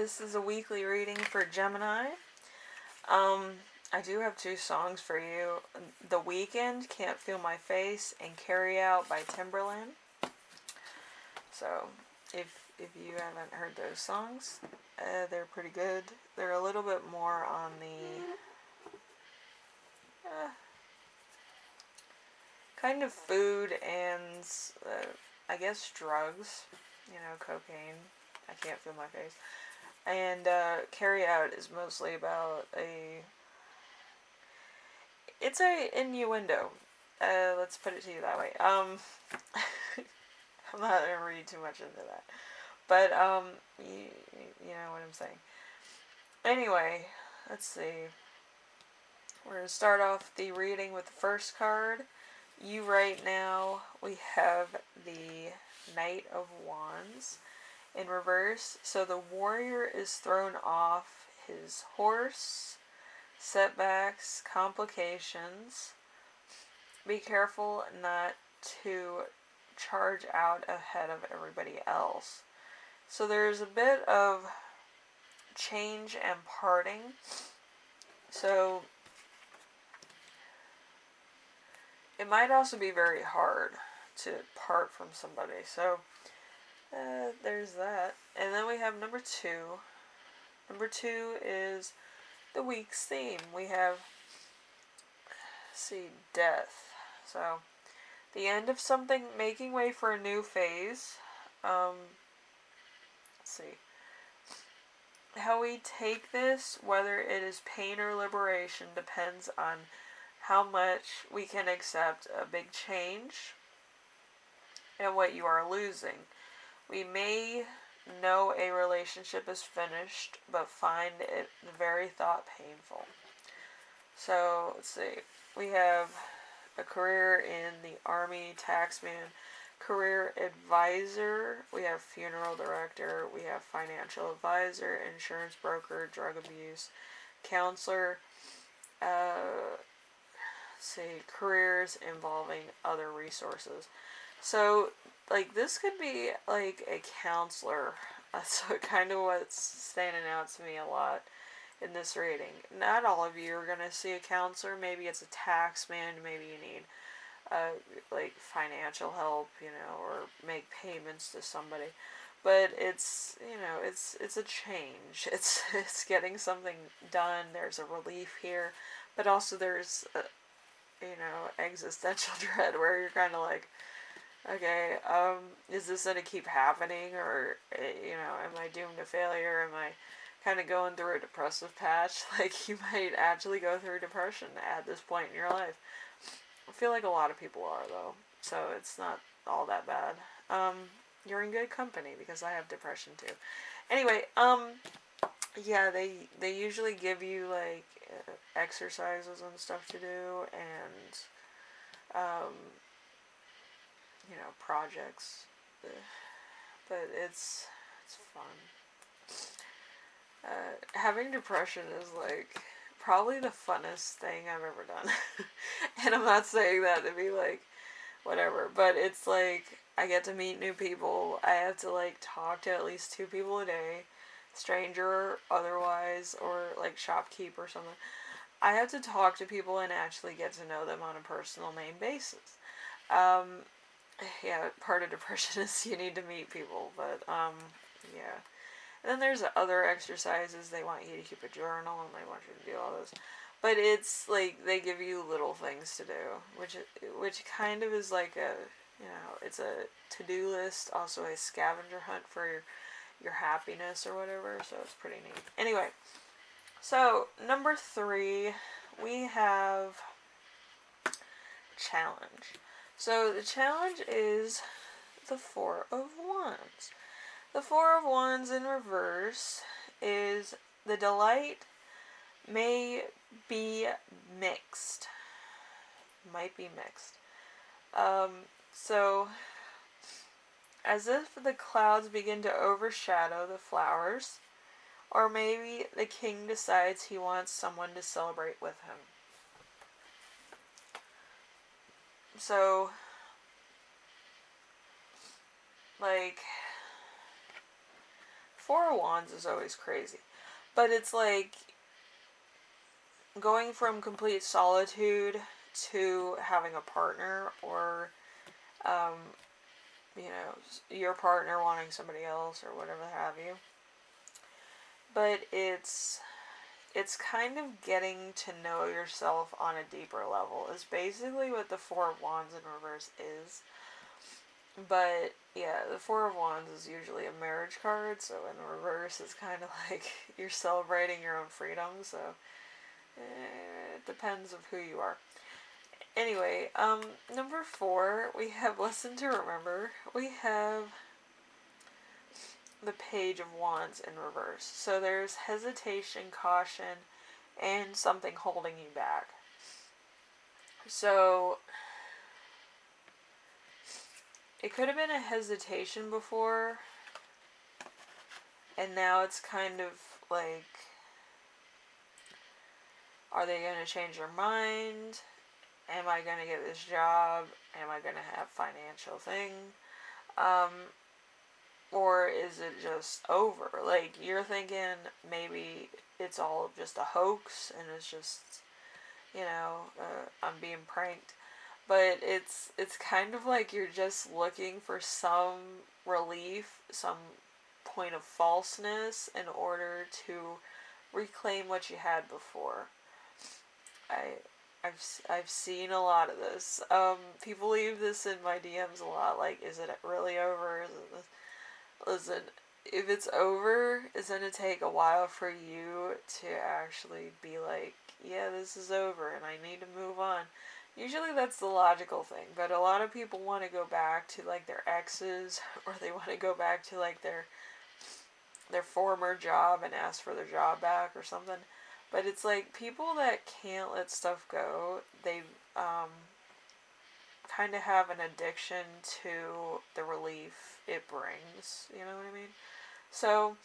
this is a weekly reading for Gemini. I do have two songs for you. The Weeknd, Can't Feel My Face, and Carry Out by Timbaland. So, if you haven't heard those songs, they're pretty good. They're a little bit more on the kind of food and, I guess, drugs. You know, cocaine. I can't feel my face. And Carry Out is mostly about it's a innuendo. Let's put it to you that way. I'm not gonna read too much into that, but you know what I'm saying. Anyway, let's see. We're gonna start off the reading with the first card. You right now, we have the Knight of Wands in reverse. So the warrior is thrown off his horse. Setbacks, complications. Be careful not to charge out ahead of everybody else. So there's a bit of change and parting. So it might also be very hard to part from somebody. So there's that. And then we have number two. Number two is the week's theme. We have, death. So, the end of something, making way for a new phase. Let's see. How we take this, whether it is pain or liberation, depends on how much we can accept a big change and what you are losing. We may know a relationship is finished, but find it the very thought painful. So, let's see. We have a career in the Army, taxman, career advisor. We have funeral director. We have financial advisor, insurance broker, drug abuse, counselor. Careers involving other resources. So, like, this could be, like, a counselor. That's kind of what's standing out to me a lot in this reading. Not all of you are going to see a counselor. Maybe it's a taxman. Maybe you need, like, financial help, or make payments to somebody. But it's, it's a change. It's getting something done. There's a relief here. But also there's, existential dread where you're kind of like, okay, is this going to keep happening, or, am I doomed to failure? Am I kind of going through a depressive patch? Like, you might actually go through depression at this point in your life. I feel like a lot of people are, though, so it's not all that bad. You're in good company, because I have depression, too. Anyway, yeah, they usually give you, like, exercises and stuff to do, and, projects, but it's fun. Having depression is, like, probably the funnest thing I've ever done, and I'm not saying that to be, like, whatever, but it's, like, I get to meet new people. I have to, like, talk to at least 2 people a day, stranger or otherwise, or, like, shopkeep or something. I have to talk to people and actually get to know them on a personal name basis. Yeah, part of depression is you need to meet people, but, yeah. And then there's other exercises. They want you to keep a journal, and they want you to do all those. But it's, like, they give you little things to do, which kind of is like a, it's a to-do list, also a scavenger hunt for your happiness or whatever, so it's pretty neat. Anyway, so, number 3, we have challenge. So, the challenge is the 4 of Wands. The 4 of Wands in reverse is the delight may be mixed. Might be mixed. So, as if the clouds begin to overshadow the flowers, or maybe the king decides he wants someone to celebrate with him. So, like, Four of Wands is always crazy. But it's like going from complete solitude to having a partner, or, you know, your partner wanting somebody else or whatever have you. But it's kind of getting to know yourself on a deeper level is basically what the Four of Wands in reverse is. But yeah, the Four of Wands is usually a marriage card, so in reverse it's kind of like you're celebrating your own freedom, so it depends of who you are. Anyway, number 4, we have Lesson to Remember. We have the Page of Wands in reverse. So there's hesitation, caution, and something holding you back. So it could have been a hesitation before, and now it's kind of like, are they going to change their mind? Am I going to get this job? Am I going to have financial thing? Or is it just over? Like, you're thinking maybe it's all just a hoax and it's just, you know, I'm being pranked. But it's kind of like you're just looking for some relief, some point of falseness in order to reclaim what you had before. I've seen a lot of this. People leave this in my DMs a lot. Like, is it really over? Listen, if it's over, it's going to take a while for you to actually be like, yeah, this is over and I need to move on. Usually that's the logical thing, but a lot of people want to go back to like their exes, or they want to go back to like their former job and ask for their job back or something. But it's like people that can't let stuff go, they kind of have an addiction to the relief it brings. You know what I mean? So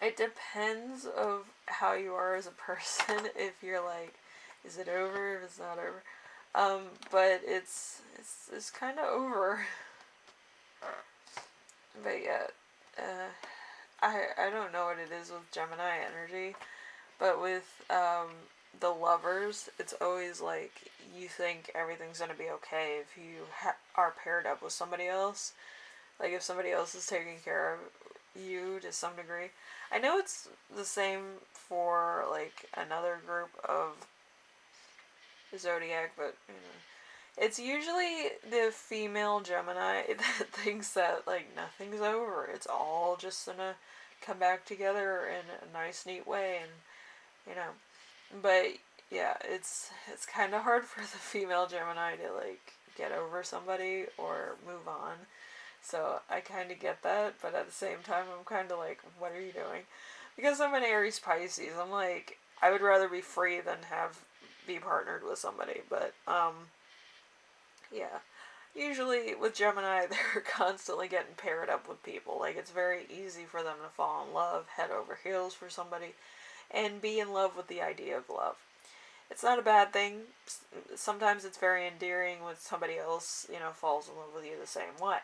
it depends of how you are as a person. If you're like, is it over? If it's not over, but it's kind of over. But yeah, I don't know what it is with Gemini energy, but with the lovers, it's always like you think everything's gonna be okay if you are paired up with somebody else. Like if somebody else is taking care of you to some degree. I know it's the same for like another group of zodiac, but you know, it's usually the female Gemini that thinks that like nothing's over. It's all just gonna come back together in a nice, neat way, and you know. But yeah, it's kind of hard for the female Gemini to like get over somebody or move on. So I kind of get that, but at the same time, I'm kind of like, what are you doing? Because I'm an Aries Pisces. I'm like, I would rather be free than be partnered with somebody. But yeah. Usually with Gemini, they're constantly getting paired up with people. Like, it's very easy for them to fall in love, head over heels for somebody, and be in love with the idea of love. It's not a bad thing. Sometimes it's very endearing when somebody else, you know, falls in love with you the same way.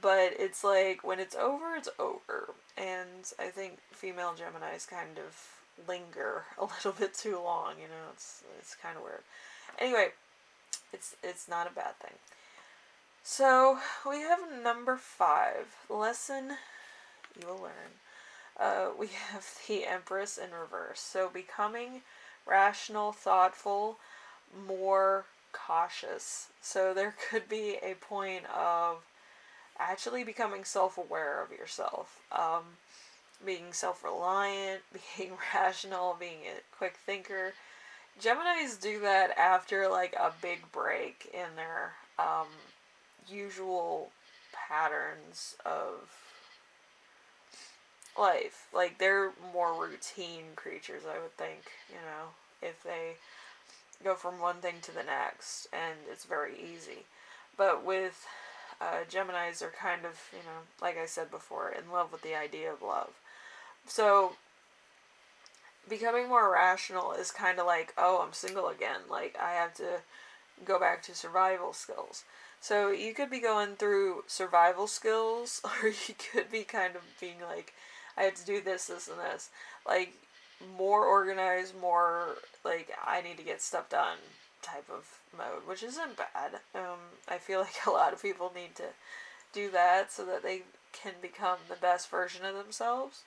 But it's like, when it's over, it's over. And I think female Geminis kind of linger a little bit too long, you know, it's kind of weird. Anyway, it's not a bad thing. So, we have number 5, lesson you will learn. We have the Empress in reverse. So, becoming rational, thoughtful, more cautious. So, there could be a point of actually becoming self-aware of yourself. Being self-reliant, being rational, being a quick thinker. Geminis do that after like a big break in their usual patterns of life. Like, they're more routine creatures, I would think, you know, if they go from one thing to the next, and it's very easy. But with Geminis, they're kind of, you know, like I said before, in love with the idea of love. So, becoming more rational is kind of like, oh, I'm single again. Like, I have to go back to survival skills. So you could be going through survival skills, or you could be kind of being like, I have to do this, this, and this. Like, more organized, more like, I need to get stuff done type of mode, which isn't bad. I feel like a lot of people need to do that so that they can become the best version of themselves.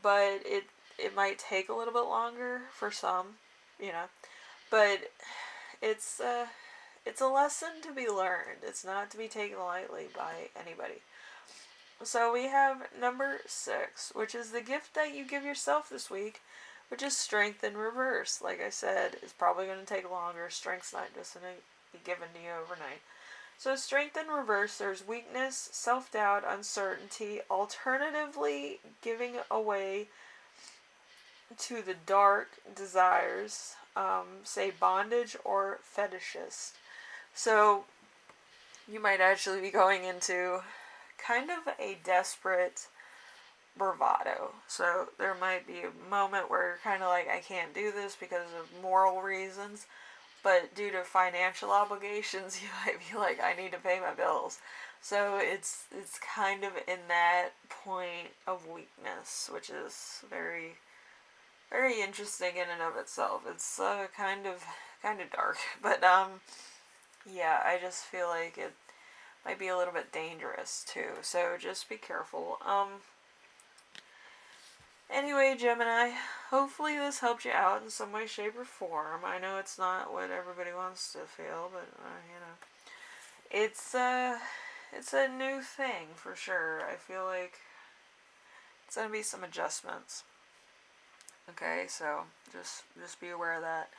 But it might take a little bit longer for some, you know. But it's it's a lesson to be learned. It's not to be taken lightly by anybody. So we have number 6, which is the gift that you give yourself this week, which is strength in reverse. Like I said, it's probably going to take longer. Strength's not just going to be given to you overnight. So strength in reverse, there's weakness, self-doubt, uncertainty, alternatively giving away to the dark desires, say bondage or fetishist. So you might actually be going into kind of a desperate bravado. So there might be a moment where you're kind of like, I can't do this because of moral reasons, but due to financial obligations, you might be like, I need to pay my bills. So it's kind of in that point of weakness, which is very, very interesting in and of itself. It's kind of dark, but yeah, I just feel like it might be a little bit dangerous too. So just be careful. Anyway, Gemini, hopefully this helped you out in some way, shape, or form. I know it's not what everybody wants to feel, but you know, it's a new thing for sure. I feel like it's gonna be some adjustments. Okay, so just be aware of that.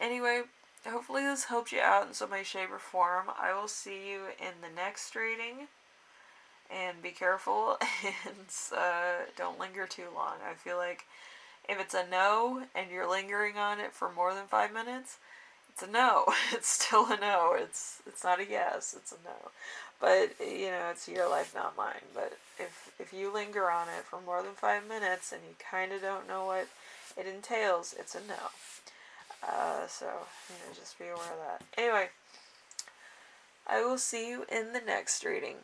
Anyway, hopefully this helped you out in some way, shape, or form. I will see you in the next reading. And be careful and don't linger too long. I feel like if it's a no and you're lingering on it for more than 5 minutes, it's a no. It's still a no. It's not a yes. It's a no. But you know, it's your life, not mine. But if you linger on it for more than 5 minutes and you kind of don't know what it entails, it's a no. So you know, just be aware of that. Anyway, I will see you in the next reading.